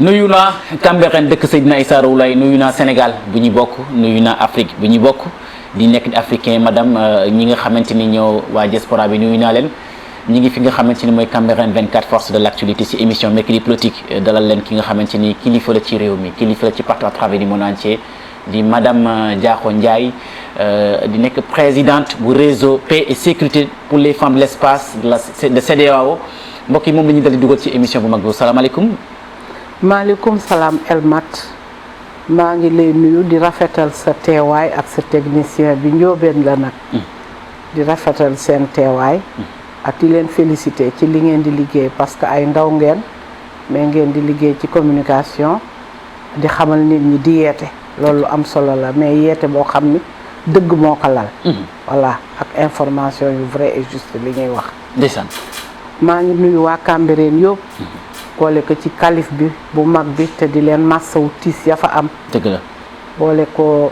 nuyu naa Cambérène dëkk Seydina Issa Rouhou Laye nuyu naa Sénégal bu ñu bokk nuyu naa Afrique bu ñu bokk di nekk di africain madame ñi nga xamante ni ñoo waa diaspora bi nuyu naa leen ñi ngi fi nga xamante ni mooy Cambérène 24 force de l'actualité ci émission Mercredi politique dalal leen ki nga xamante ni kilifa la ci réew mi kilifa la ci partout à travers le monde entier di madame Diakho Ndiaye di nekk présidente bu réseau paix et sécurité pour les femmes de l'espace de CEDEAO mbokk yi moom la ñuy dal di dugal ci émission bu mag bi salaamaaleykum. maaleykum salaam Elmat maa ngi lay nuyu di rafetal sa teewaay ak sa technicien bi njóobeen la nag di rafetal seen teewaay ak di leen féliciter ci li ngeen di liggéey parce que ay ndaw ngeen mais ngeen di liggéey ci communication di xamal nit ñi di yeete loolu am solo la mais yeete boo xam ni dëgg moo ko lal voilà ak information yu vrai et juste li ñuy wax ndeysaan maa ngi nuyu waa Cambérène yëpp boole ko ci kalif bi bu mag bi te di leen massawu tiis ya fa am dëgg la boole ko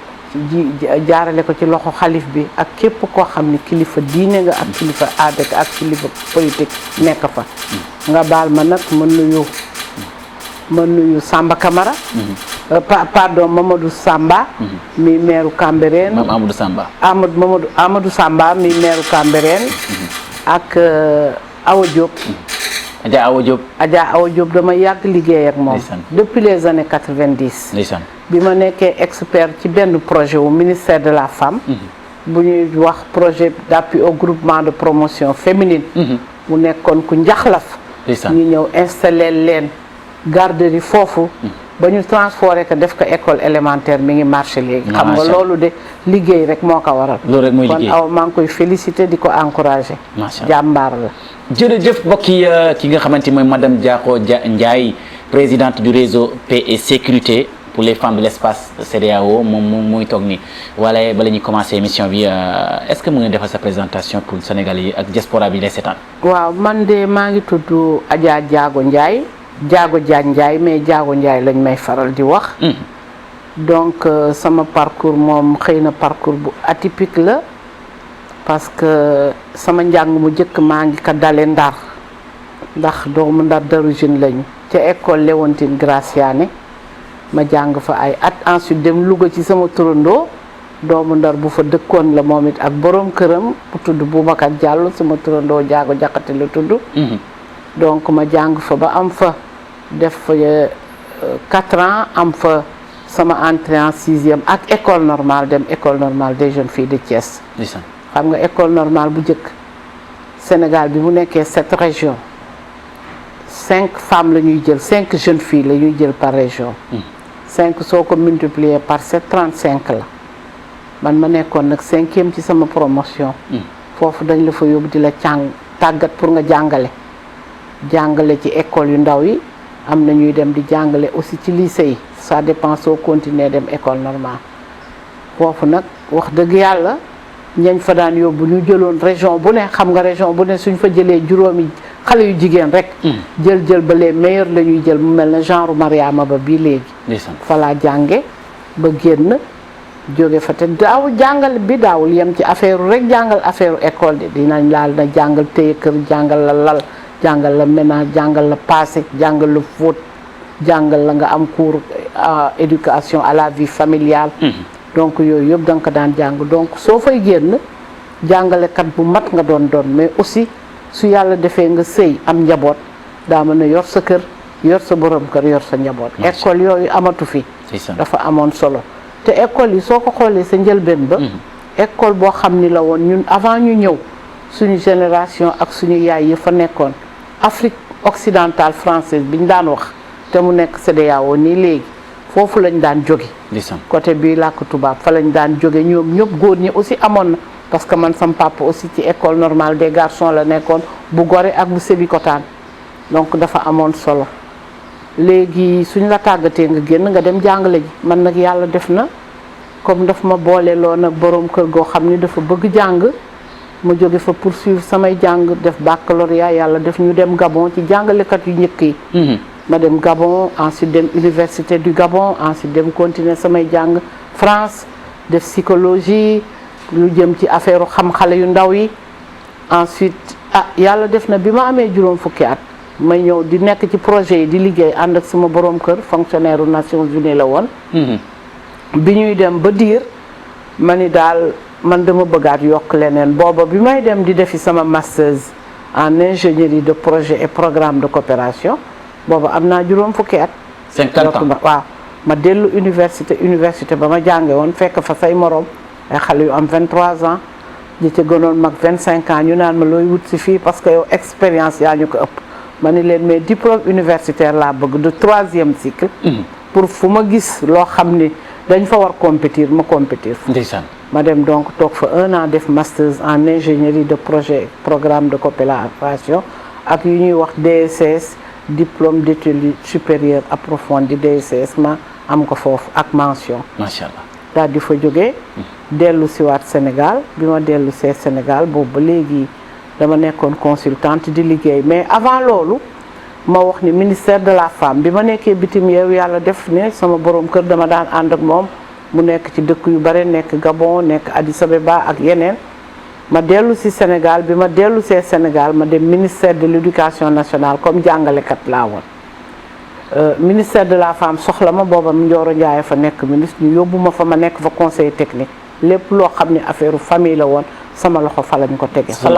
jaarale ko ci loxo xalif bi ak képp koo xam ni kilifa diine nga ak kilifa aada ak kilifa politique nekk fa nga baal ma nag ma nuyu Samba Camara pardon Mamadou Samba mi meeru Cambérène Amadou Samba Amadou Samba mi meeru Cambérène ak Awa Diop Adja Awa Diop dama yàgg liggéey ak moom depuis les années 90 bi ma nekkee expert ci benn projet wu ministère de la femme bu ñuy wax projet d'appui au groupement de promotion féminine mu nekkoon ku njaxlaf ñu ñëw installer leen garderie foofu ba ñu transformé ko def ko école élémentaire mi ngi marché léegi xam nga loolu de liggéey rek moo ko waral kon aw maa ngi koy féliciter di ko encourager jàmbaar la jërëjëf mbokk yi ki nga xamante mooy madame Diakho Ndiaye présidente du réseau paix et sécurité pour les femmes de l'espace CEDEAO moom muy toog nii wala bala ñuy commencer émission bi est-ce que mu ngi defal sa présentation pour Sénégalais yi ak diaspora bi lay seetaan waaw man de maa ngi tudd Adja Diakho Ndiaye Diago Diagne Ndiaye mais Diago Ndiaye lañ may faral di wax donc sama parcours moom xëy na parcours bu atypique la parce que sama njàng mu njëkk maa ngi ko dale Ndar ndax doomu Ndar d'origine lañu ca école Léontine Graciani ma jàng fa ay at ensuite dem Louga ci sama turandoo doomu Ndar bu fa dëkkoon la moom it ak borom këram bu tudd Boubacar Diallo sama turandoo Diago Diakhaté la tudd donc ma jàng fa ba am fa def fa 4 ans am fa sama entrée en 6e ak école normale dem école normale des jeunes filles de Thiès xam nga école normale bu njëkk Sénégal bi mu nekkee 7 régions 5 femmes la ñuy jël 5 jeunes filles la ñuy jël par région 5 soo ko multiplier par 7 35 la man ma nekkoon nag 5e ci sama promotion foofu dañ la fa yóbbu di la tàggat pour nga jàngale ci école yu ndaw yi am na ñuy dem di jàngale aussi ci lycée yi ça dépend soo continuer dem école normale foofu nag wax dëgg yàlla ñañ fa daan yóbbu ñu jëloon région bu ne xam nga région bu ne suñ fa jëlee juróomi xale yu jigéen rek jël ba les meilleurs la ñuy jël mu mel na genre Mariama Ba bii léegi fa laa jànge ba génn jóge fa te daawul yem ci affaire rek jàngal affaire école de dinañ laal na jàngal téye kër jàngal la lal jàngal la ménage jàngal la passé jàngal la fóot jàngal la nga am cours éducation à la vie familiale donc yooyu yëpp da nga ko daan jàng donc soo fay génn jàngalekat bu mat nga doon mais aussi su yàlla defee nga sëy am njaboot daa mën a yor sa kër yor sa borom kër yor sa njaboot école yooyu amatu fi dafa amoon solo te école yi soo ko xoolee sa njëlbeen ba école boo xam ni la woon ñun avant ñu ñëw suñu génération ak suñu yaay yi fa nekkoon Afrique occidentale française bi ñu daan wax te mu nekk CEDEAO nii léegi foofu lañ daan jóge côté bii làkk tubaab fa lañ daan jóge ñoom ñëpp góor ñi aussi amoon na parce que man sam papa aussi ci école normale des garçons la nekkoon bu Gorée ak bu Sébikotane donc dafa amoon solo léegi suñ la tàggatee nga génn nga dem jàngale ji man nag yàlla def na comme daf ma boole loon ak boroom kër goo xam ni dafa bëgg jàng ma jóge fa poursuivre samay jàng def baccalauréat yàlla def ñu dem Gabon ci jàngalekat yu njëkk yi ma dem Gabon ensuite dem université du Gabon ensuite dem continuer samay jàng France def psychologie lu jëm ci affaire xam xale yu ndaw yi ensuite yàlla def na bi ma amee juróom fukki at may ñëw di nekk ci projet yi di liggéey ànd ak sama borom kër fonctionnaire aux Nations Unies la woon. bi ñuy dem ba diir ma ni daal man dama bëggaat yokk leneen booba bi may dem di defi sama master's en ingénierie de projet et programme de coopération booba am naa juróom fukki at. 50 ans waaw ma dellu université ba ma jànge woon fekk fa say morom ay xale yu am 23 ans ñi ci gënoon mag 25 ans ñu naan ma looy wut si fii parce que yow expérience yaa ñu ko ëpp ma ni leen mais diplôme universitaire laa bëgg de 3e cycle. pour fu ma gis loo xam ni dañ fa war compétir ma compétir. ndeysaan. ma dem donc toog fa 1 an def master's en ingénierie de projet programme de coopération ak yu ñuy wax DSS diplôme d'études supérieures approfondies DSS ma am ko foofu ak mention. macha allah. daal di fa jógee dellu siwaat Sénégal bi ma dellu see Sénégal boobu ba léegi dama nekkoon consultante di liggéey mais avant loolu ma wax ni ministère de la femme bi ma nekkee bitim réew yàlla def ne sama borom kër dama daan ànd ak moom mu nekk ci dëkk yu bare nekk Gabon nekk Addis Abeba ak yeneen ma dellu si Sénégal bi ma dellu see Sénégal ma dem ministère de l'éducation nationale comme jàngalekat laa woon. ministère de la femme soxla ma booba Ndioro Ndiaye fa nekk ministre ñu yóbbu ma fa ma nekk fa conseil technique lépp loo xam ne affaire famille la woon sama loxo fa lañ ko tege fa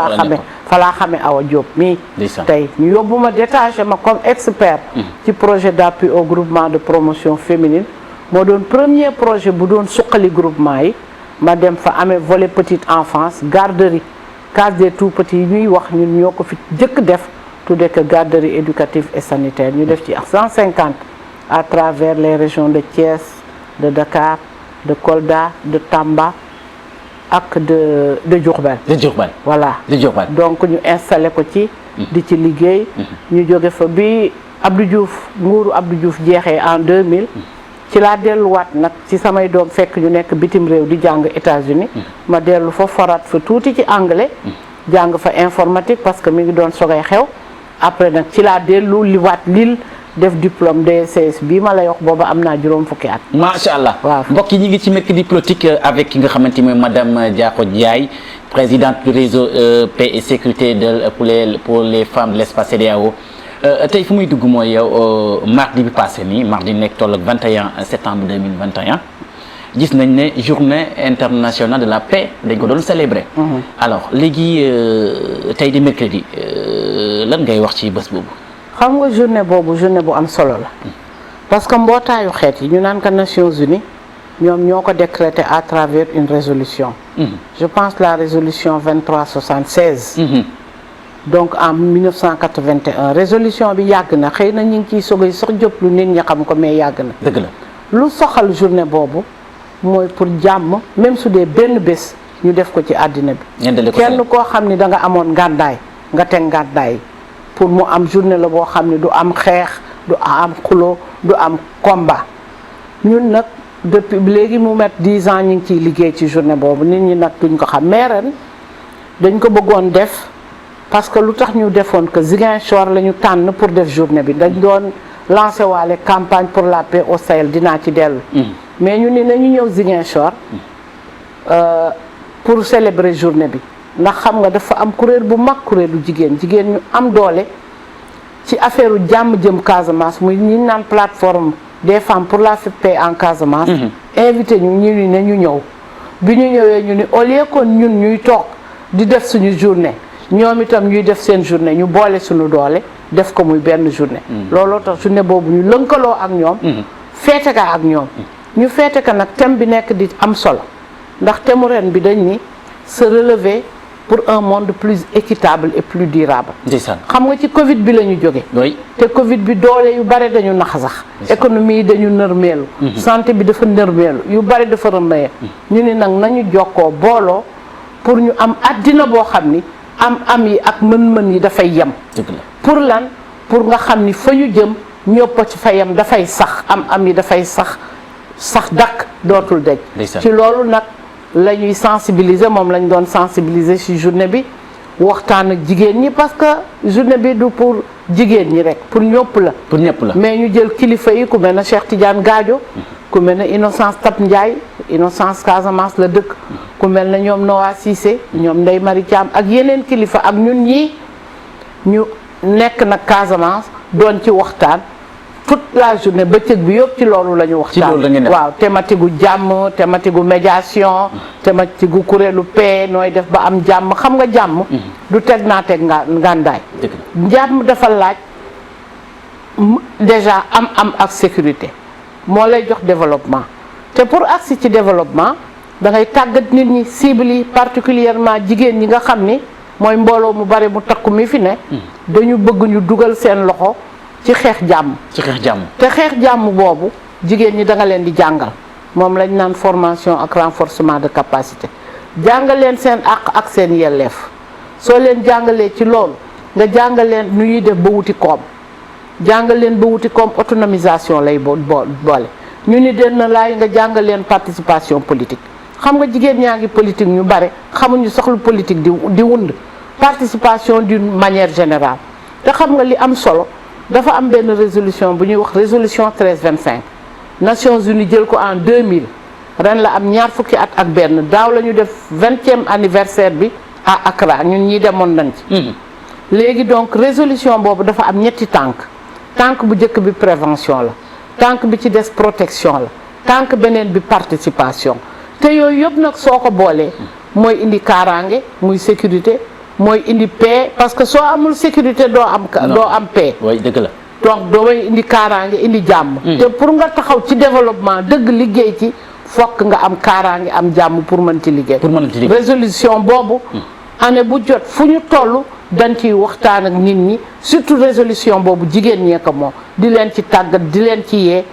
laa xamee Awa Diop mii tey ñu yóbbu ma détaché ma comme expert ci projet d'appui au groupement de promotion féminine moo doon premier projet bu doon suqali groupement yi ma dem fa amee volet petite enfance garderie case des tout petits yi ñuy wax ñun ñoo ko fi jëkk def tudde que garderie éducative et sanitaire ñu def ci 150 à travers les régions de Thiès de Dakar de Kolda de Tamba ak de Diourbel. de Diourbel. voilà de Diourbel. donc ñu installé ko ci. di ci liggéey. ñu jóge fa bi Abdou Diouf nguuru Abdou Diouf jeexee en 2000. ci laa delluwaat nag ci samay doom fekk ñu nekk bitim réew di jàng États-Unis ma dellu fa foraat fa tuuti ci anglais. jàng fa informatique parce que mi ngi doon sogay xew. après nag ci laa dellu liwaat lil def diplôme DSS bii ma lay wax booba am naa juróom fukki at. macha allah waaw mbokk yi ñu ngi ci mercredi politique avec ki nga xamante ni mooy madame Diakhou Ndiaye présidente du réseau paix et sécurité pour les femmes de l'espace CEDEAO tey fu muy dugg mooy yow mardi bi passé nii mardi nekk toll ak 21 septembre 2021 gis nañ ne journée internationale de la paix dañ ko doon célébrer. alors léegi tey di mercredi lan ngay wax ci bés boobu. xam nga journée boobu journée bu am solo la parce que mbootaayu xeet yi ñu naan ko Nations Unies ñoom ñoo ko décrété à travers une résolution. je pense la résolution 2376. donc en 1981 résolution bi yàgg na xëy na ñu ngi ciy soog a sax jot lu nit ñi xam ko mais yàgg na. dëgg la lu soxal journée boobu mooy pour jàmm même su dee benn bés ñu def ko ci àddina bi. kenn koo xam ni da nga amoon ngàndaay nga teg ngàndaay pour mu am journée la boo xam ne du am xeex du am xulo du am combat ñun nag depuis léegi mu met 10 ans ñu ngi ciy liggéey ci journée boobu nit ñi nag duñ ko xam mais ren dañ ko bëggoon def parce que lu tax ñu defoon que Ziguinchor la ñu tànn pour def journée bi dañ doon lancé waale campagne pour la paix au Sahel dinaa ci dellu mais ñu ni nañu ñëw Ziguinchor pour célébrer journée bi ndax xam nga dafa am kuréel bu mag kuréelu jigéen ñu am doole ci affaire jàmm jëm Casamance muy ñi naan plateforme des femmes pour la paix en Casamance. invité ñu ni ñu ñëw bi ñu ñëwee ñu ni au lieu kon ñun ñuy toog di def suñu journée ñoom itam ñuy def seen journée ñu boole suñu doole def ko muy benn journée. looloo tax journée boobu ñu lënkaloo ak ñoom. feete ka ak ñoom. ñu feete ka nag thème bi nekk di am solo ndax thème ren bi dañ ni se relever pour un monde plus équitable et plus durable. xam nga ci Covid bi la ñu jóge te Covid bi doole yu bare dañu nax sax. économie yi dañu nërmeelu. santé bi dafa nërmeelu yu bare dafa rëmbaye. ñu ni nag nañu jokkoo booloo pour ñu am addina boo xam ni am yi ak mën-mën yi dafay yem. pour lan pour nga xam ni fa ñu jëm ñëpp ci fa yem dafay sax am yi dafay sax dakk dootul dej. ci loolu nag. la ñuy sensibiliser moom lañ doon sensibiliser ci journée bi waxtaan ak jigéen ñi parce que journée bi du pour jigéen ñi rek pour ñëpp la. pour ñëpp la mais ñu jël kilifa yi ku mel ne Cheikh Tidiane Gadio. ku mel ne Innocence Tap Ndiaye Innocence Casamance la dëkk. ku mel ne ñoom Noa Cissé ñoom Ndeye Marie Thiam ak yeneen kilifa ak ñun ñii ñu nekk nag Casamance doon ci waxtaan toute la journée bëccëg bi yëpp ci loolu la ñu waxtaan. waaw thématique gu jàmm thématique gu médiation thématique gu kuréelu paix nooy def ba am jàmm xam nga jàmm du teg naa teg ngàndaay jàmm dafa laaj déjà am ak sécurité moo lay jox développement te pour agsi ci développement da ngay tàggat nit ñi cible yi particulièrement jigéen ñi nga xam ni mooy mbooloo mu bari mu takku mi fi ne dañu bëgg ñu dugal seen loxo ci xeex jàmm te xeex jàmm boobu jigéen ñi da nga leen di jàngal moom lañ naan formation ak renforcement de capacité jàngal leen seen àq ak seen yelleef soo leen jàngalee ci loolu nga jàngal leen nu ñuy def ba wuti koom jàngal leen ba wuti koom autonomisation lay boole ñu ni den na laay nga jàngal leen participation politique xam nga jigéen ñaa ngi politique ñu bare xamuñu soxlu politique di wund participation d'une manière générale te xam nga li am solo dafa am benn résolution bu ñuy wax résolution 1325 Nations Unies jël ko en 2000 ren la am ñaar fukki at ak benn daaw la ñu def 20e anniversaire bi à Accra ñun ñii demoon nañ ci léegi donc résolution boobu dafa am ñetti tànk bu njëkk bi prévention la tànk bi ci des protection la tànk beneen bi participation te yooyu yëpp nag soo ko boolee mooy indi kaaraange muy sécurité mooy indi paix parce que soo amul sécurité doo am paix dëgg la donc dooy indi kaaraange indi jàmm te pour nga taxaw ci développement dëgg liggéey ci fokk nga am kaaraange am jàmm pour mën ci liggéey résolution boobu année bu jot fu ñu toll dañ ciy waxtaan ak nit ñi surtout résolution boobu jigéen ñee ko moom di leen ci tàggat di leen ci yee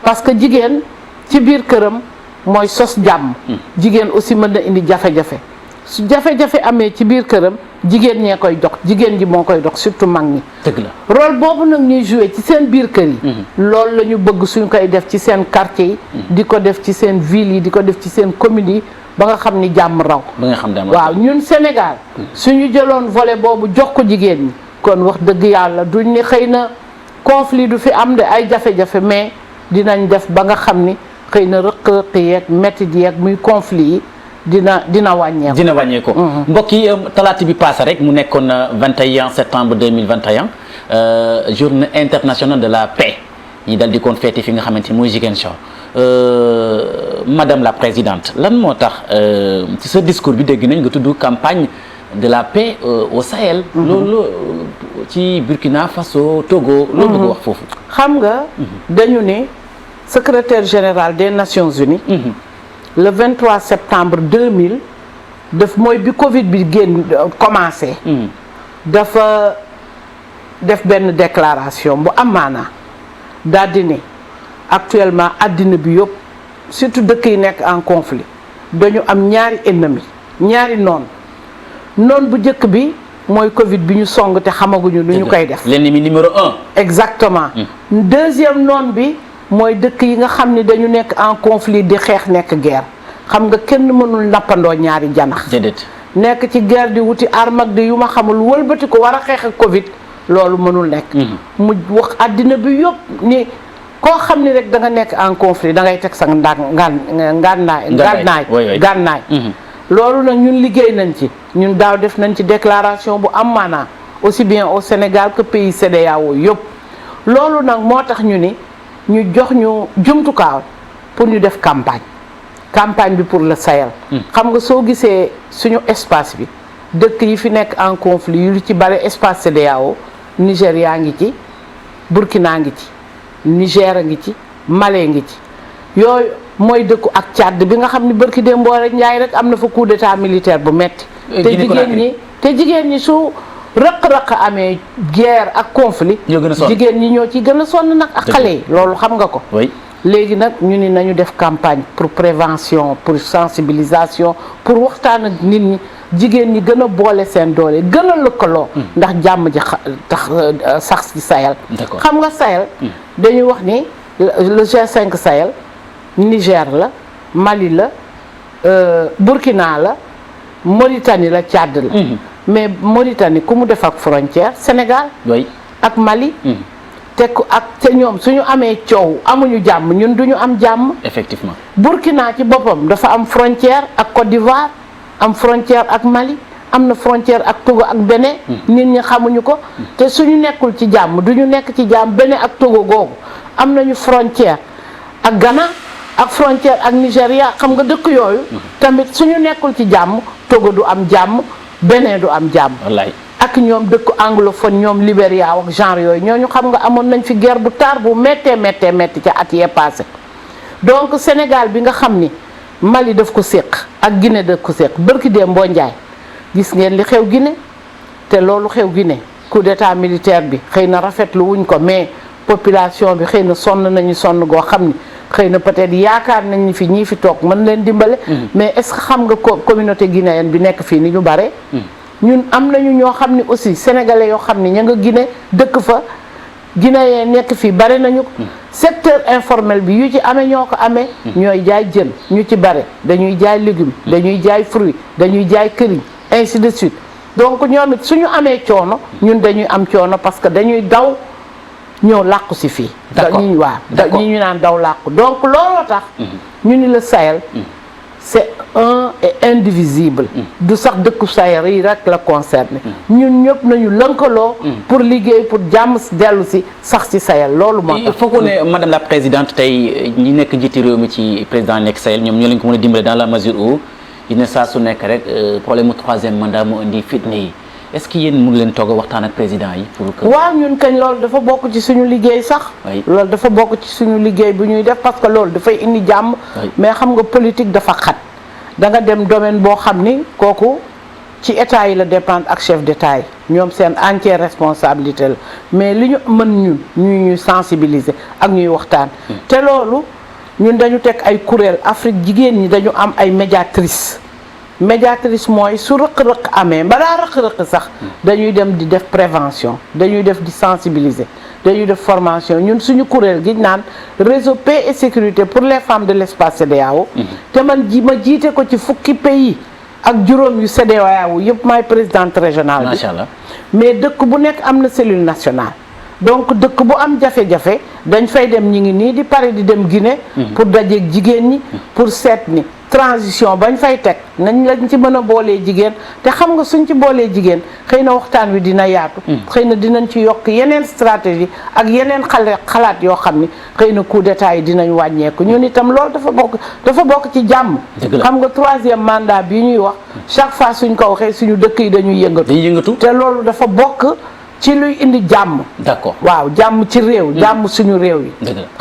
parce que jigéen ci biir këram mooy sos jàmm jigéen aussi mën na indi jafe-jafe su jafe-jafe amee ci biir këram jigéen ñee koy dox jigéen ji moo koy dox surtout mag ñi dëgg la rôle boobu nag ñuy joué ci seen biir kër yi loolu la ñu bëgg suñ koy def ci seen quartier yi di ko def ci seen ville yi di ko def ci seen communes yi ba nga xam ni jàmm raw waaw ñun Sénégal suñu jëloon volet boobu jox ko jigéen ñi kon wax dëgg yàlla duñ ni xëy na conflit du fi am de ay jafe-jafe mais dinañ def ba nga xam ni xëy na rëq-rëq yeeg métit yeeg muy conflit yi dina wàññeeku mbokk yi talaata bi passé rek mu nekkoon 21 septembre 2021 journée internationale de la paix ñi dal di koon feeti fi nga xamante ni mooy Ziguinchor madame la présidente lan moo tax ci sa discours bi dégg nañ nga tudd campagne de la paix au Sahel loolu ci Burkina Faso Togo loolu bëgg wax foofu xam nga dañu ne secrétaire général des Nations Unies le 23 septembre 2000 mooy bi Covid bi commencé dafa def benn déclaration bu am maanaa daal di ne actuellement àddina bi yëpp surtout dëkk yi nekk en conflit dañu am ñaari ennemi ñaari noon bu njëkk bi mooy Covid bi ñu song te xamaguñu nu ñu koy def l'ennemi numéro 1 exactement deuxième noon bi mooy dëkk yi nga xam ni dañu nekk en conflit di xeex nekk guerre xam nga kenn mënul nappandoo ñaari janax nekk ci guerre di wuti arme ak di yu ma xamul wëlbati ko war a xeex ak Covid loolu mënul nekk mu wax àddina bi yëpp ni koo xam ni rek da nga nekk en conflit da ngay teg sa gànnaay loolu nag ñun liggéey nañ ci ñun daaw def nañ ci déclaration bu am maanaa aussi bien au Sénégal que pays CEDEAO yëpp loolu nag moo tax ñu ni ñu jox ñu jumtukaay pour ñu def campagne bi pour le Sahel xam nga soo gisee suñu espace bi dëkk yi fi nekk en conflit yu ci bare espace CEDEAO Nigéria ngi ci Burkina ngi ci Niger a ngi ci Mali ngi ci yooyu mooy dëkku ak Tchad bi nga xam ni barki démboo rek Njaay rek am na fa coup d'état militaire bu metti te jigéen ñi su rëq-rëq amee guerre ak conflit jigéen ñi ñoo ci gën a sonn nag ak xale yi loolu xam nga ko léegi nag ñu ni nañu def campagne pour prévention pour sensibilisation pour waxtaan ak nit ñi jigéen ñi gën a boole seen doole gën a lëkkaloo ndax jàmm ji tax sax ci Sahel xam nga Sahel dañuy wax ni le G5 Sahel Niger la Mali la Burkina la Mauritanie la Tchad la mais Mauritanie ku mu def ak frontière Sénégal ak Mali te ñoom suñu amee coow amuñu jàmm ñun duñu am jàmm effectivement Burkina ci boppam dafa am frontière ak Côte d'Ivoire am frontière ak Mali am na frontière ak Togo ak Bénin nit ñi xamuñu ko te suñu nekkul ci jàmm duñu nekk ci jàmm Bénin ak Togo googu am nañu frontière ak Ghana ak frontière ak Nigéria xam nga dëkk yooyu tamit suñu nekkul ci jàmm Togo du am jàmm Bénin du am jàmm wallaay ak ñoom dëkk anglophone ñoom Libéria ak genre yooyu ñooñu xam nga amoon nañ fi guerre bu tar bu méttee ca at yee passé donc Sénégal bi nga xam ni Mali daf ko séq ak Guinée daf ko séq bërki dee mboo njaay gis ngeen li xew Guinée te loolu xew Guinée coup d'état militaire bi xëy na rafetlu wuñ ko mais population bi xëy na sonn nañu sonn goo xam ni xëy na peut-être yaakaar nañ ni fi ñii fi toog mën leen dimbale mais est-ce que xam nga communauté guinéenne bi nekk fii ni ñu bare ñun am nañu ñoo xam ni aussi sénégalais yoo xam ni ña nga Guinée dëkk fa guinéen nekk fii bare nañu secteur informel bi yu ci amee ñoo ko amee ñooy jaay jën ñu ci bare dañuy jaay légumes dañuy jaay fruits dañuy jaay këriñ ainsi de suite donc ñoom it suñu amee coono ñun dañuy am coono parce que dañuy daw ñëw làqu si fii dañuy ñi ñu naan daw làqu donc looloo tax ñu ni le Sahel c'est un et indivisible du sax dëkku Sahel yi rek la concerné ñun ñëpp nañu lënkaloo pour liggéey pour jàmm dellu si sax ci Sahel loolu moo tax il faut que ne madame la présidente tey ñi nekk njiiti réew mi ci président nekk Sahel ñoom ñoo leen ko mën a dimbale dans la mesure où dina saa su nekk rek problème mu troisième mandat mu indi fitna yi est-ce que yéen mu ngi leen toog a waxtaan ak président yi pour que waaw ñun kañ loolu dafa bokk ci suñu liggéey sax loolu dafa bokk ci suñu liggéey bu ñuy def parce que loolu dafay indi jàmm mais xam nga politique dafa xat da nga dem domaine boo xam ni kooku ci état yi la dépendre ak chef d'état yi ñoom seen entière responsabilité la mais li ñu mën ñuy sensibiliser ak ñuy waxtaan te loolu ñun dañu teg ay kuréel Afrique jigéen ñi dañu am ay médiatrice mooy su rëq-rëq amee balaa rëq-rëq sax dañuy dem di def prévention dañuy def di sensibiliser dañuy def formation ñun suñu kuréel gi naan réseau paix et sécurité pour les femmes de l'espace CEDEAO te ma jiite ko ci fukki pays ak juróom yu CEDEAO yëpp maay présidente régionale bi macha allah mais dëkk bu nekk am na cellule nationale donc dëkk bu am jafe-jafe dañ fay dem ñi ngi nii di pare di dem Guinée pour dajeeg jigéen ñi pour seet ni transition bañ fay teg nañ lañ ci mën a boolee jigéen te xam nga suñ ci boolee jigéen xëy na waxtaan wi dina yaatu xëy na dinañ ci yokk yeneen stratégie ak yeneen xalaat yoo xam ni xëy na coup d'état yi dinañ wàññeeku ñun itam loolu dafa bokk ci jàmm xam nga troisième mandat bi ñuy wax chaque fois suñ ko waxee suñu dëkk yi dañuy yëngatu te loolu dafa bokk ci luy indi jàmm d'accord waaw jàmm ci réew jàmm suñu réew yi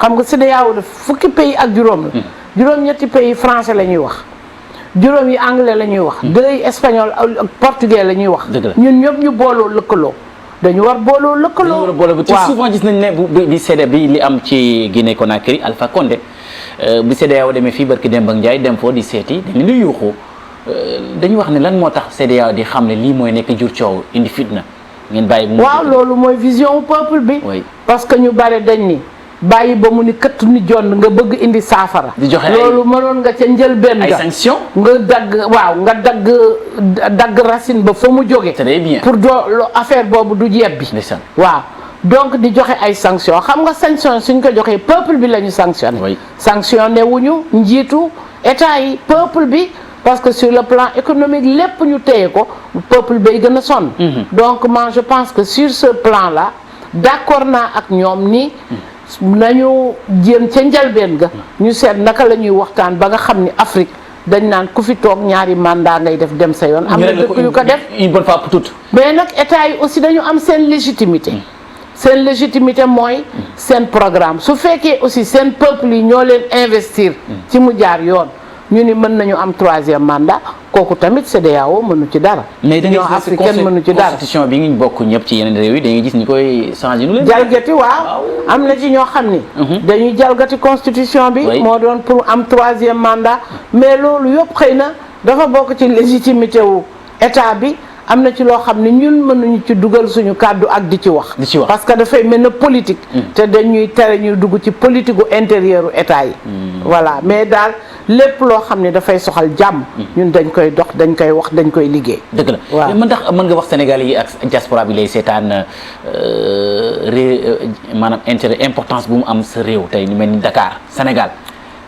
xam nga CEDEAO def fukki pays ak juróom la juróom-ñetti pays français la ñuy wax juróom yi anglais la ñuy wax deux espagnol ak portugais la ñuy wax ñun ñëpp ñu booloo lëkkaloo dañu war booloo lëkkaloo ci souvent gis nañ ne bi CEDEAO bi li am ci Guinée Conakry Alpha Condé bi CEDEAO demee fii barki Demba Ndiaye dem foo di seeti dañu di yuuxu dañu wax ne lan moo tax CEDEAO di xam ne lii mooy nekk jur coow indi fitna ngeen bàyyi mu waaw loolu mooy vision peuple bi parce que ñu bare dañ ni bàyyi ba mu ni këtt ni jonn nga bëgg indi saafara loolu mënoon nga ca njëlbéen ay sanction nga dagg racine ba fa mu jóge très bien pour doo affaire boobu du jebbi waaw donc di joxe ay sanction xam nga sanction suñ ko joxee peuple bi la ñu sanctionné wuñu njiitu état yi peuple bi parce que sur le plan économique lépp ñu téye ko peuple bay gën a sonn donc moi je pense que sur ce plan là d'accord naa ak ñoom ni nañu jéem ca njalbeen ga ñu seet naka la ñuy waxtaan ba nga xam ni Afrique dañ naan ku fi toog ñaari mandat ngay def dem sa yoon am na dëkk yu ko def une bonne fois pour toutes mais nag état yi aussi dañu am seen légitimité mooy seen programme su fekkee aussi seen peuple yi ñoo leen investir ci mu jaar yoon ñu ni mën nañu am troisième mandat kooku tamit CEDEAO mënu ci dara. mais da ngay Union africaine mënu ci dara constitution bi ngi bokk ñëpp ci yeneen réew yi dañuy gis ñu koy changé nu leen. jalgati waaw am na ci ñoo xam ni. dañuy jalgati constitution bi. moo doon pour am troisième mandat. mais loolu yëpp xëy na dafa bokk ci légitimité wu état bi. am na ci loo xam ne ñun mënuñu ci dugal suñu kàddu ak di ci wax. parce que dafay mel ne politique. te dañuy tere ñuy dugg ci politique gu intérieur état yi. voilà mais daal lépp loo xam ne dafay soxal jàmm. ñun dañ koy dox dañ koy wax dañ koy liggéey. dëgg la waaw mën nga wax Sénégal yi ak diaspora bi lay seetaan maanaam intérêt importance bu mu am sa réew tey ñu mel ni Dakar Sénégal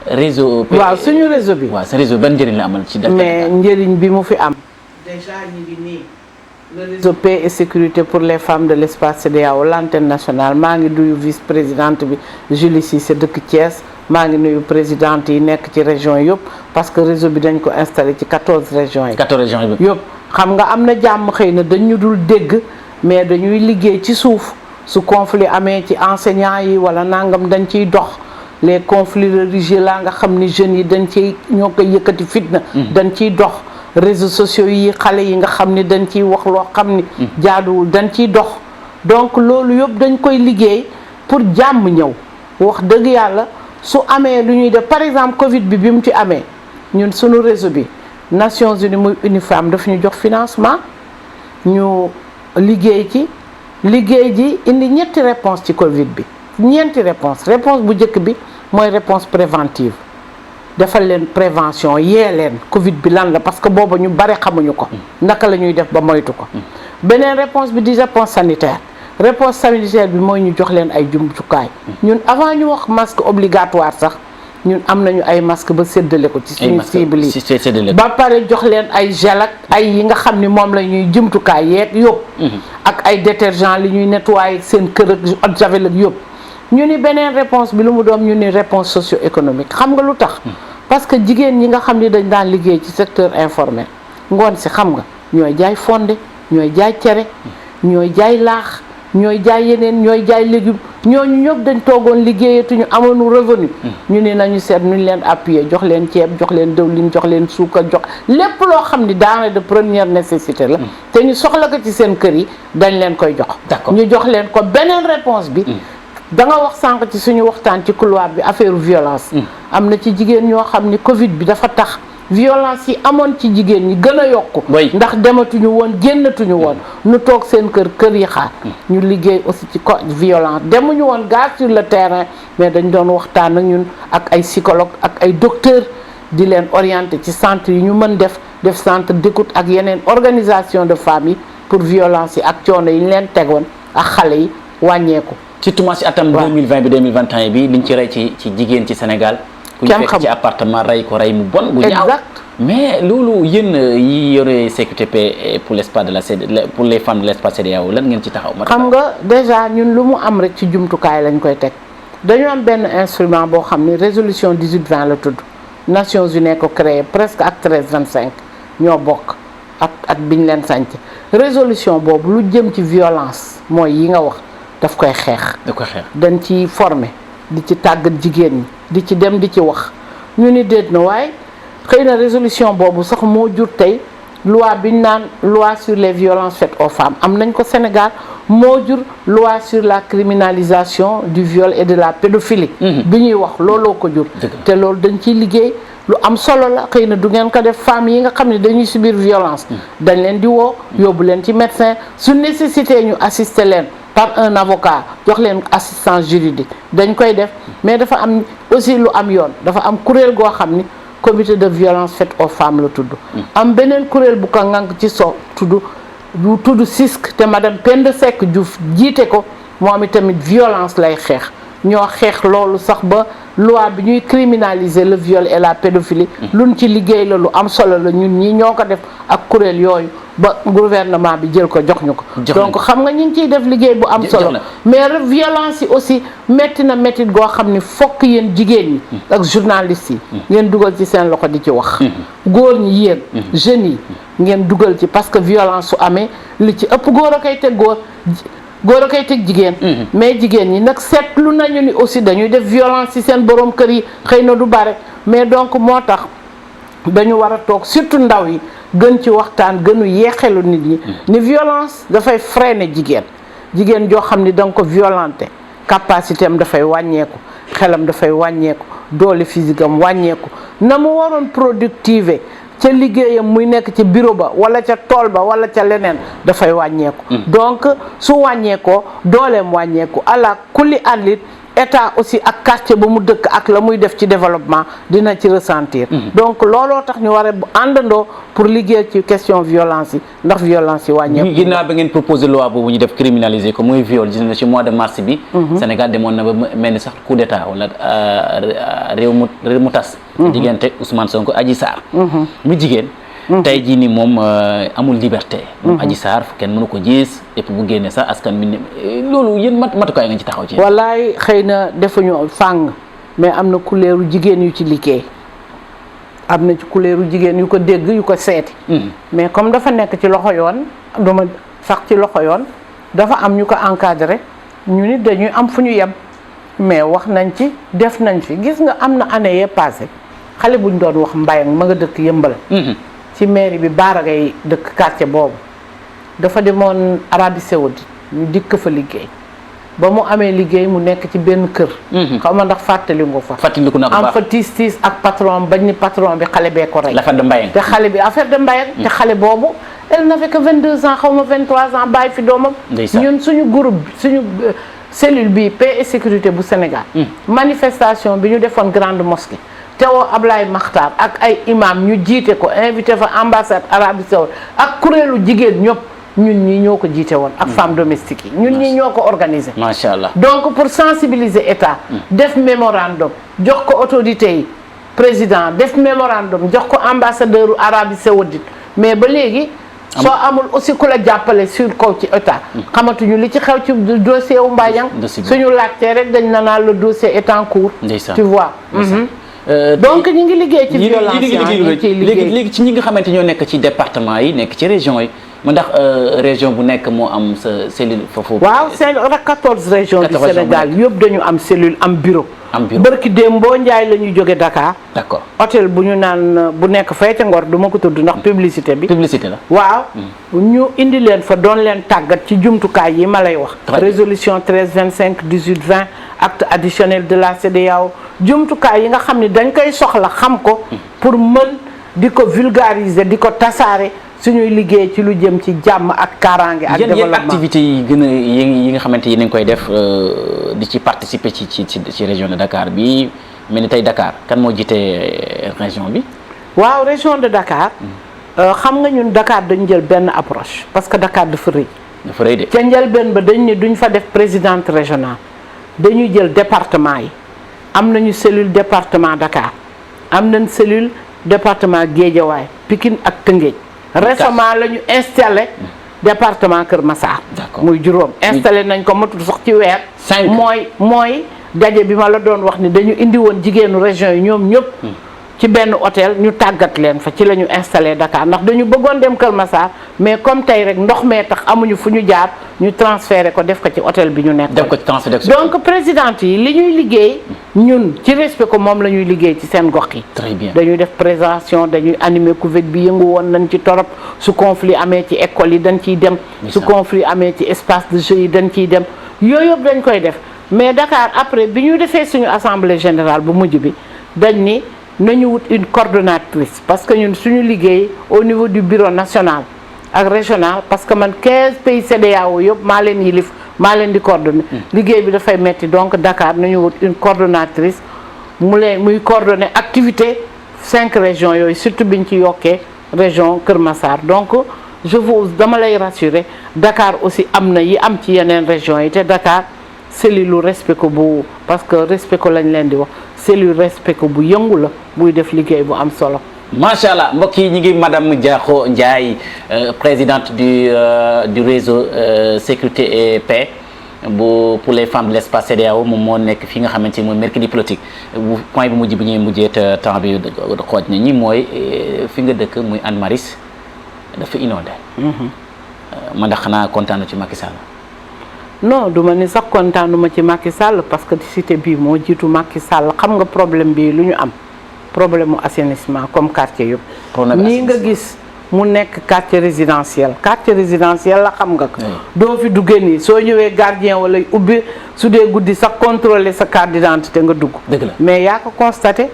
réseau. waaw suñu réseau bi. waaw sa réseau ban njëriñ la amal ci Dakar. mais njëriñ bi mu fi am. déjà ñu ngi nii le réseau paix et sécurité pour les femmes de l'espace CEDEAO l'antenne nationale maa ngi nuyu vice-présidente bi Julie Cissé dëkk Thiès maa ngi nuyu présidente yi nekk ci région yëpp parce que réseau bi dañ ko installé ci 14 régions yi. 14 régions yi yëpp xam nga am na jàmm xëy na dañu dul dégg mais dañuy liggéey ci suuf su conflit amee ci enseignants yi wala nangam dañ ciy dox les conflits religieux la nga xam ni jeunes yi dañ ciy ñoo koy yëkkati fitna. dañ ciy dox. réseaux sociaux yi xale yi nga xam ni dañ ciy wax loo xam ni jaaduwul dañ ciy dox donc loolu yëpp dañ koy liggéey pour jàmm ñëw wax dëgg yàlla su amee lu ñuy def par exemple Covid bi mu ci amee ñun suñu réseau bi Nations Unies muy UNIFEM daf ñu jox financement ñu liggéey ci liggéey ji indi ñetti réponse ci Covid bi ñeenti réponse bu njëkk bi mooy réponse préventive defal leen prévention yee leen Covid bi lan la parce que booba ñu bare xamuñu ko naka la ñuy def ba moytu ko beneen réponse bi di réponse sanitaire bi mooy ñu jox leen ay jumtukaay ñun avant ñu wax masque obligatoire sax ñun am nañu ay masque ba séddale ko ci suñu cible yi ba pare jox leen ay gel ak ay yi nga xam ni moom la ñuy jumtukaay yeeg yóbbu ak ay détergent li ñuy nettoyer seen kër ak eau de javel ak yóbbu ñu ni beneen réponse bi lu mu doon ñu ni réponse socio-économique xam nga lu tax parce que jigéen ñi nga xam ni dañ daan liggéey ci secteur informel ngoon si xam nga ñooy jaay fonde ñooy jaay cere ñooy jaay laax ñooy jaay yeneen ñooy jaay légumes ñooñu ñëpp dañ toogoon liggéeyatuñu amoonu revenu ñu ne nañu seet nuñ leen appuyer jox leen ceeb jox leen dëwlin jox leen suukar jox lépp loo xam ni denrée de première nécessité la te ñu soxla ko ci seen kër yi dañ leen koy jox ñu jox leen ko beneen réponse bi da nga wax sànq ci suñu waxtaan ci couloir bi affaire violence am na ci jigéen ñoo xam ni Covid bi dafa tax violence yi amoon ci jigéen ñi gën a yokku ndax dematuñu woon génnatuñu woon ñu toog seen kër yi xaar ñu liggéey aussi ci violence demuñu woon gaz sur le terrain mais dañ doon waxtaan ak ñun ak ay psychologue ak ay docteur di leen orienter ci centre yi ñu mën def centre d'écoute ak yeneen organisation de femmes yi pour violence yi ak coono yi ñu leen tegoon ak xale yi wàññeeku surtout ci atam 2020 bi 2021 bi liñ ci rey ci jigéen ci Sénégal ku ñu fekk ci appartement rey ko rey mu bon bu ñaaw mais loolu yéen yi yore CQTP pour l'espace de la pour les femmes de l'espace CEDEAO lan ngeen ci taxaw xam nga déjà ñun lu mu am rek ci jumtukaay lañ koy teg dañu am benn instrument boo xam ni résolution 1820 la tudd Nations Unies ko créé presque ak 1325 ñoo bokk ak biñ leen sanc résolution boobu lu jëm ci violence mooy yi nga wax daf koy xeex dañ ci former di ci tàggat jigéen ñi di ci dem di ci wax ñu ni déet na waaye xëy na résolution boobu sax moo jur tey loi bi ñu naan loi sur les violences faites aux femmes am nañ ko Sénégal moo jur loi sur la criminalisation du viol et de la pédophilie bi ñuy wax looloo ko jur te loolu dañ ciy liggéey lu am solo la xëy na du ngeen ko def femmes yi nga xam ne dañuy subir violence dañ leen di woo yóbbu leen ci médecin su nécessité ñu assister leen par un avocat jox leen assistance juridique dañ koy def mais dafa am aussi lu am yoon dafa am kuréel goo xam ni comité de violence faite aux femmes la tudd am beneen kuréel bu ko ŋànk ci tudd CISC te madame Penda Seck Diouf jiite ko moom itamit violence lay xeex ñoo xeex loolu sax ba loi bi ñuy criminaliser le viol et la pédophilie luñ ci liggéey la lu am solo la ñun ñi ñoo ko def ak kuréel yooyu ba gouvernement bi jël ko jox ñu ko donc xam nga ñu ngi ciy def liggéey bu am solo mais violence yi aussi métti na métti goo xam ni fokk yéen jigéen ñi ak journalistes yi ngeen dugal ci seen loxo di ci wax góor ñi yéen jeunes yi ngeen dugal ci parce que violence su amee li ci ëpp góor a koy teg góor a koy teg jigéen mais jigéen ñi nag seetlu nañu ni aussi dañuy def violence ci seen borom kër yi xëy na du bare mais donc moo tax dañu war a toog surtout ndaw yi gën ci waxtaan gënu yeexelu nit ñi ni violence dafay freiner jigéen joo xam ni da nga ko violenté capacité am dafay wàññeeku xelam dafay wàññeeku doole physique am wàññeeku na mu waroon productive ca liggéeyam muy nekk ci bureau ba wala ca tool ba wala ca leneen dafay wàññeeku donc su wàññeekoo dooleem wàññeeku ala kulli àllit état aussi ak quartier ba mu dëkk ak la muy def ci développement dina ci ressentir donc looloo tax ñu war a àndandoo pour liggéey ci question violence yi ndax violence yi wàññeeku ginnaaw ba ngeen proposé loi boobu ñu def criminaliser ko muy viol gis na ci mois de mars bi Sénégal demoon na ba mel ni sax coup d'état wala réew mu tas diggante Ousmane Sonko Adji Sarr mu jigéen tey jii ni moom amul liberté. moom Adji Sarr fu kenn mënu ko gis et puis bu génne sax askan bi loolu yéen matukaay nga ci taxaw ci. wallaay xëy na defuñu fàng mais am na kuleeru jigéen yu ci liggéey am na ci kuleeru jigéen yu ko dégg yu ko seeti. mais comme dafa nekk ci loxo yoon duma sax ci loxo yoon dafa am ñu ko encadré ñu nit dañuy am fu ñu yem mais wax nañ ci def nañ fi gis nga am na année yee passé xale buñ doon wax Mbayang ma nga dëkk Yëmbal. ci mairie bi Baaragay dëkk quartier boobu dafa demoon Arabie Saoudite ñu dikk fa liggéey ba mu amee liggéey mu nekk ci benn kër. xaw ma ndax fàttali nga fa. fàttaliku na ko am fa tiis ak patron bañ ni patron bi xale bee ko rey. l'affaire de Mbayang. te xale bi affaire de Mbayang. te xale boobu elle n'avait que 22 ans xaw ma 23 ans bàyyi fi doomam. ñun suñu groupe suñu cellule bi paix et sécurité bu Sénégal. manifestation bi ñu defoon grande mosquée. Tewo Ablaye Makhtar ak ay imam ñu jiite ko invité fa ambassade Arabie Saoudite ak kuréelu jigéen ñëpp ñun ñi ñoo ko jiite woon ak femmes domestiques yi ñun ñi ñoo ko organisé. macha allah donc pour sensibiliser état. def mémorandum jox ko autorité yi président def mémorandum jox ko ambassadeur Arabie Saoudite mais ba léegi. soo amul aussi ku la jàppale sur kaw ci état. xamatuñu li ci xew ci dossier wu Mbayang. suñu laajtee rek dañ na naan le dossier est en cours. tu vois. donc ñu ngi liggéey ci violence léegi ci ñi nga xamante ñoo nekk ci département yi nekk ci région yi mu ndax région bu nekk moo am sa cellule foofu. waaw c'est 14 régions du Sénégal yëpp dañu am cellule am bureau. bërki Dembo Njaay la ñuy jóge Dakar. d'accord hôtel bu ñu naan bu nekk fay ca Ngor du ma ko tudd ndax publicité bi. publicité la waaw. ñu indi leen fa doon leen tàggat ci jumtukaay yi ma lay wax. résolution 13 25 18 20 acte additionnel de la CEDEAO jumtukaay yi nga xam ne dañ koy soxla xam ko. pour mën di ko vulgariser di ko tasaare suñuy liggéey ci lu jëm ci jàmm ak kaaraange. ak développement yan activités yi gën a yi nga xamante yi nañ koy def di ci participer ci région de Dakar bi mel ni tey Dakar kan moo jiite région bi. waaw région de Dakar. xam nga ñun Dakar dañ jël benn approche parce que Dakar dafa rëy. dafa rëy de. ca njëlbeen ba dañ ne duñ fa def présidente régionale dañuy jël département yi am nañu cellule département Dakar am nañ cellule département Guédiawaye Pikine ak Tëngéej. récemment la ñu installé département Kër Massar. muy juróom installé nañ ko matul sax ci weer. mooy daje bi ma la doon wax ni dañu indi woon jigéenu région yi ñoom ñëpp. ci benn hôtel ñu tàggat leen fa ci la ñu installé Dakar ndax dañu bëggoon dem Kër Massar mais comme tey rek ndox mee tax amuñu fu ñu jaar ñu transféré ko def ko ci hôtel bi ñu nekk. def ko ci transféré donc présidente yi li ñuy liggéey ñun ci respect ko moom la ñuy liggéey ci seen gox yi. très bien dañuy def présentation dañuy animer couvette bi yëngu woon nañ ci torop su conflit amee ci école yi dañ ciy dem. su conflit amee ci espace de jeu yi dañ ciy dem yooyu yëpp dañ koy def mais Dakar après bi ñu defee suñu assemblée générale bu mujj bi dañ ni. nañu wut une coordonnatrice parce que ñun suñu liggéey au niveau du bureau national ak régional parce que man 15 pays CEDEAO yëpp maa leen yilif maa leen di coordonner liggéey bi dafay metti donc Dakar nañu wut une coordonnatrice muy coordonner activité 5 régions yooyu surtout biñ ci yokkee région Kër Massar donc dama lay rassurer Dakar aussi am na yi am ci yeneen régions yi te Dakar cellule respect ko bu parce que respect ko lañ leen di wax cellule respect ko bu yëngu la buy def liggéey bu am solo. macha allah mbokk yi ñu ngi madame Diakho Ndiaye présidente du réseau sécurité et paix pour les femmes de l'espace CEDEAO moom moo nekk fi nga xamante ni mooy mercredi politique point bi mujj bi ñuy mujjee temps bi xooj na ñi mooy fi nga dëkk muy Anne Maris dafa inondé. man ndax xanaa kontaan ci Macky Sall. non du ma ni sax kontaanuma ci Macky Sall parce que cité bii moo jiitu Macky Sall xam nga problème bi lu ñu am problème mu assainissement comme quartier yëpp. nii nga gis mu nekk quartier résidentiel la xam nga ko. doo fi duggee nii soo ñëwee gardien wala ubbi su dee guddi sax contrôler sa carte d'identité nga dugg. dëgg la mais yaa ko constaté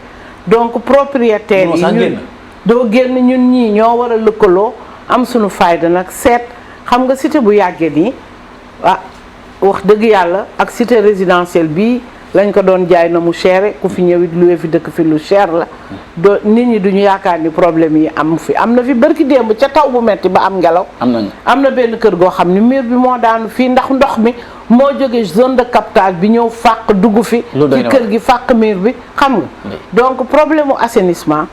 donc propriétaire yi ñun doo génn ñun ñii ñoo war a lëkkaloo am suñu fayda nag seet xam nga cité bu yàggee nii wax dëgg yàlla ak cité résidentielle bii lañ ko doon jaay na mu cher ku fi ñëwit luwe fi dëkk fi lu cher la do nit ñi duñu yaakaar ni problème yi am na fi bërki démb ca taw bu metti ba am ngelaw am na benn kër goo xam ni mur bi moo daanu fii ndax ndox mi moo jóge zone de captage bi ñëw fàq dugg fi ci kër gi fàq mur bi xam nga donc problème mu assainissement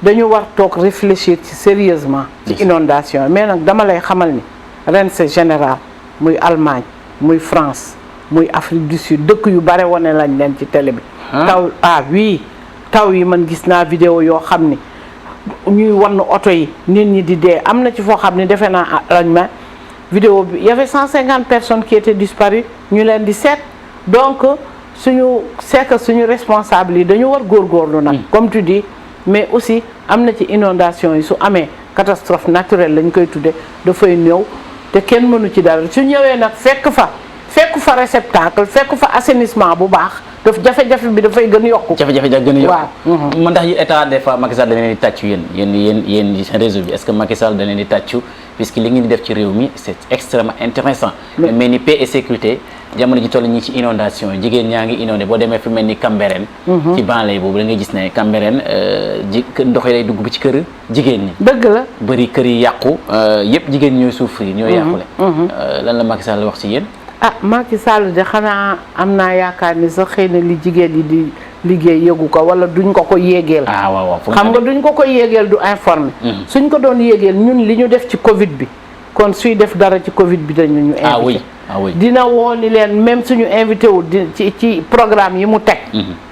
dañu war toog réfléchir ci sérieusement ci inondation mais nag dama lay xamal ni ren c'est général muy Allemagne muy France muy Afrique du Sud dëkk yu bare wane lañ leen ci télé bi taw oui taw yi man gis naa vidéo yoo xam ni ñuy wan oto yi nit ñi di dee am na ci foo xam ni defe naa lañ ma vidéo bi y avait 150 personnes qui étaient disparues ñu leen di seet donc c'est que suñu responsable yi dañu war góorgóorlu nag comme tu dis mais aussi am na ci inondation yi su amee catastrophe naturelle lañ koy tudde dafay ñëw te kenn mënu ci dara su ñëwee nag fekk fa réceptacle fekk fa assainissement bu baax daf jafe-jafe bi dafay gën yokku jafe-jafe da gën yokku man tax yi état des fois Macky Sall da leen di tàccu yéen réseau bi est-ce que Macky Sall da leen di tàccu puisque li ngeen di def ci réew mi c'est extrêmement intéressant mais ni paix et sécurité jamono ji toll ñi ci inondation jigéen ñaa ngi inondé boo demee fi mel ni Cambérène ci banlieue boobu da ngay gis ne Cambérène ndox yi lay dugg bi ci kër jigéen ñi dëgg la bëri kër yi yàqu yëpp jigéen ñi ñooy souffrir ñooy yàqule lan la Macky Sall wax ci yéen Macky Sall de xanaa am naa yaakaar ni sax xëy na li jigéen yi di liggéey yëgu ko wala duñ ko yéegeel waaw xam nga duñ ko yéegeel du informé suñ ko doon yéegeel ñun li ñu def ci Covid bi kon suy def dara ci Covid bi dañu ñu invité dina woo ni leen même suñu invité wu ci programme yi mu teg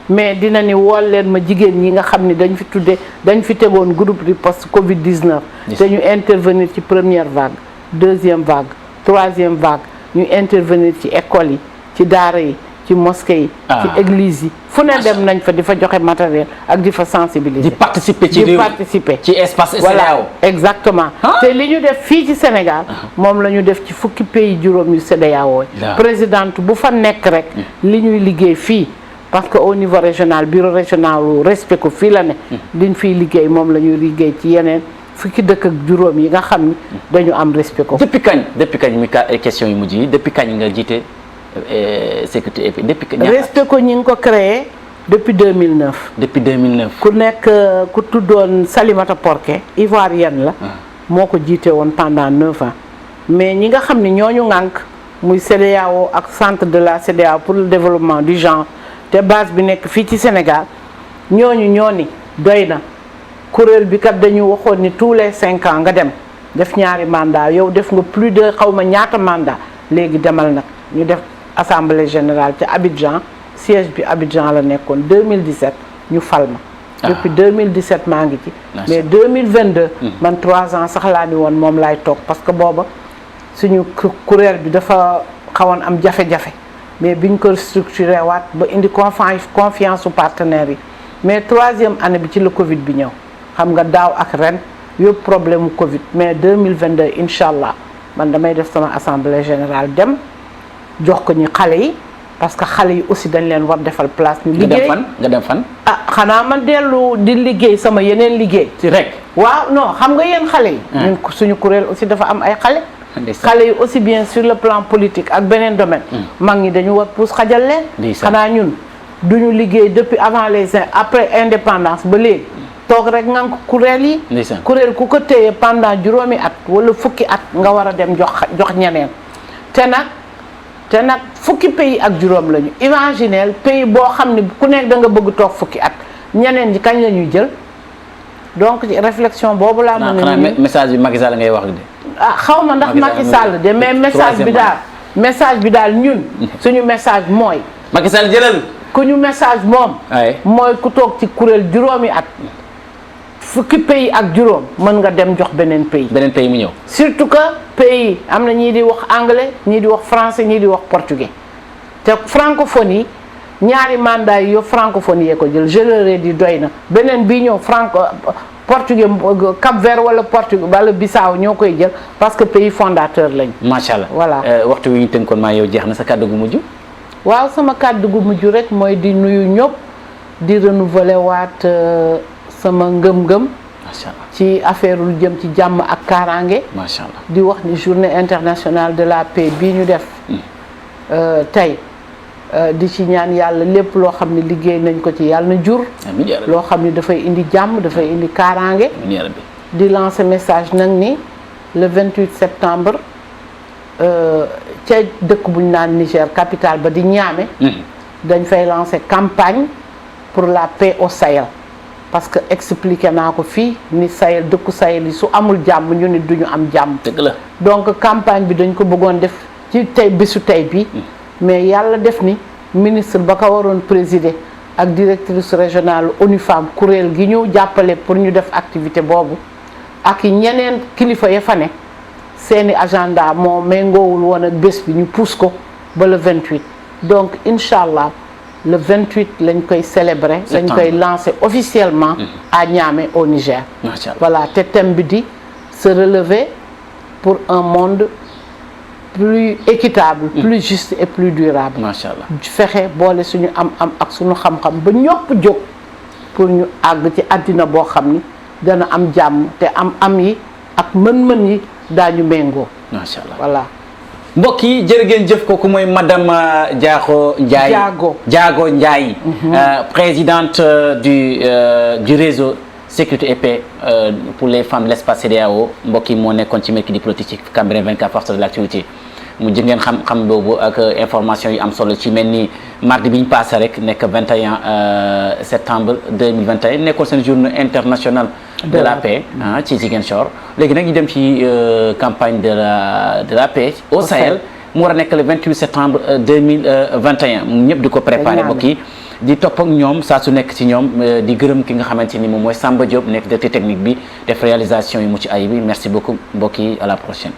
mais dina ni wool leen ma jigéen ñi nga xam ni dañ fi tegoon groupe riposte Covid 19 te ñu intervenir ci première vague deuxième vague troisième vague ñu intervenir ci école yi ci daara yi ci mosquée yi ci église yi fu ne dem nañ fa di fa joxe matériel ak di fa sensibiliser di participer ci espace voilà exactement te li ñu def fii ci Sénégal moom la ñu def ci fukki pays juróom yu CEDEAO présidente bu fa nekk rek li ñuy liggéey fii parce que au niveau régional bureau régional respect ko fii la ne liñ fiy liggéey moom la ñuy liggéey ci yeneen fukki dëkk ak juróom yi nga xam ni dañu am respect ko depuis kañ mi question yu mujj yi depuis kañ nga jiite sécurité depuis kañ respect ko ñi ngi ko créé depuis 2009 depuis 2009 ku nekk ku tuddoon Salimata Porké ivoirienne la moo ko jiite woon pendant 9 ans mais ñi nga xam ni ñooñu ŋànk muy CEDEAO ak centre de la CEDEAO pour le développement du genre te base bi nekk fii ci Sénégal ñooñu ñoo ni doy na kuréel bi kat dañu waxoon ni tous les 5 ans nga dem def ñaari mandat yow def nga plus de xawma ñaata mandat léegi demal nag ñu def assemblée générale ca Abidjan siège bi Abidjan la nekkoon 2017 ñu fal ma depuis 2017 maa ngi ci mais 2022 man 3 ans sax laa ni woon moom laay toog parce que booba suñu kuréel bi dafa xawoon am jafe-jafe mais biñ ko structuré waat ba indi confiance su partenaires yi mais 3e année bi ci la Covid bi ñëw xam nga daaw ak ren yëpp problème mu Covid mais 2022 incha allah man damay def sama assemblée générale dem jox ko ñi xale yi parce que xale yi aussi dañ leen war defal place ñu liggéey nga dem fan xanaa man dellu di liggéey sama yeneen liggéey ci rek waaw non xam nga yéen xale yi ñun suñu kuréel aussi dafa am ay xale yi aussi bien sur le plan politique ak beneen domaine mag ñi dañu war pousse xajal leen xanaa ñun duñu liggéey depuis avant après indépendance ba léegi toog rek nga ko kuréel yi kuréel ku ko téye pendant juróomi at wala fukki at nga war a dem jox ñeneen te nag fukki pays ak juróom lañu imagineel pays boo xam ne ku nekk da nga bëgg toog fukki at ñeneen ñi kañ la ñuy jël donc ci réflexion boobu laa mën a message bi Macky Sall ngay wax de xaw ma ndax Macky Sall de mais message bi daal ñun suñu message mooy Macky Sall jëlal ku ñu message moom mooy ku toog ci kuréel juróomi at fukki pays ak juróom mën nga dem jox beneen pays mu ñëw surtout que pays am na ñii di wax anglais ñii di wax français ñii di wax portugais te francophonie ñaari mandat yi yëpp francophonie yee ko jël je leur ai dit doy na beneen bii ñëw portugais Cap-Vert wala portugais wala Bissau ñoo koy jël parce que pays fondateur lañ macha allah voilà waxtu wi ñu tënkoon maa yow jeex na sa kàddu gu mujj waaw sama kàddu gu mujj rek mooy di nuyu ñëpp di renouveler waat sama ngëm-ngëm macha allah ci affaire lu jëm ci jàmm ak kaaraange macha allah di wax ni journée internationale de la paix bii ñu def tey di ci ñaan yàlla lépp loo xam ne liggéey nañ ko ci yàlla na jur loo xam ne dafay indi jàmm dafay indi kaaraange di lancer message nag ni le 28 septembre ca dëkk buñ naan Niger capitale ba di Niamey dañ fay lancer campagne pour la paix au Sahel parce que expliqué naa ko fii ni Sahel dëkku Sahel yi su amul jàmm ñu ni duñu am jàmm. dëgg la donc campagne bi dañ ko bëggoon def ci tey bésu tey bi mais yàlla def ni ministre ba ko waroon présider ak directrice régionale ONU Femmes kuréel gi ñu jàppale pour ñu def activité boobu ak ñeneen kilifa ya fa ne seeni agenda moo méngoowul woon ak bés bi ñu pousse ko ba le 28 donc incha allah le 28 lañ koy célébrer lañ koy lancer officiellement à Niamey au Niger. macha allah voilà te thème bi di se relever pour un monde plus équitable plus juste et plus durable. macha allah fexe boole suñu am ak suñu xam-xam ba ñëpp jóg pour ñu àgg ci àddina boo xam ni dana am jàmm te am yi ak mën-mën yi daañu méngoo. macha allah voilà. mbokk yi jërë ngeen jëf kooku mooy madame Diakho Ndiaye Diago Ndiaye présidente du réseau sécurité et paix pour les femmes de l'espace CEDEAO mbokk yi moo nekkoon ci Mercredi Politique Cambérène 24 force de l'actualité mu jë ngeen xam boobu ak information yu am solo ci mel ni mardi bi ñu passé rek nekk 21 septembre 2021 nekkoon seen journée internationale de la paix ci Ziguinchor léegi nag ñu dem ci campagne de la paix au Sahel mu war a nekk le 28 septembre 2021 ñëpp di ko préparé mbokk yi di topp ak ñoom saa su nekk ci ñoom di gërëm ki nga xamante ni moom mooy Samba Diop nekk directeur technique bi def réalisation yu mucc ayib bi merci beaucoup mbokk yi à la prochaine.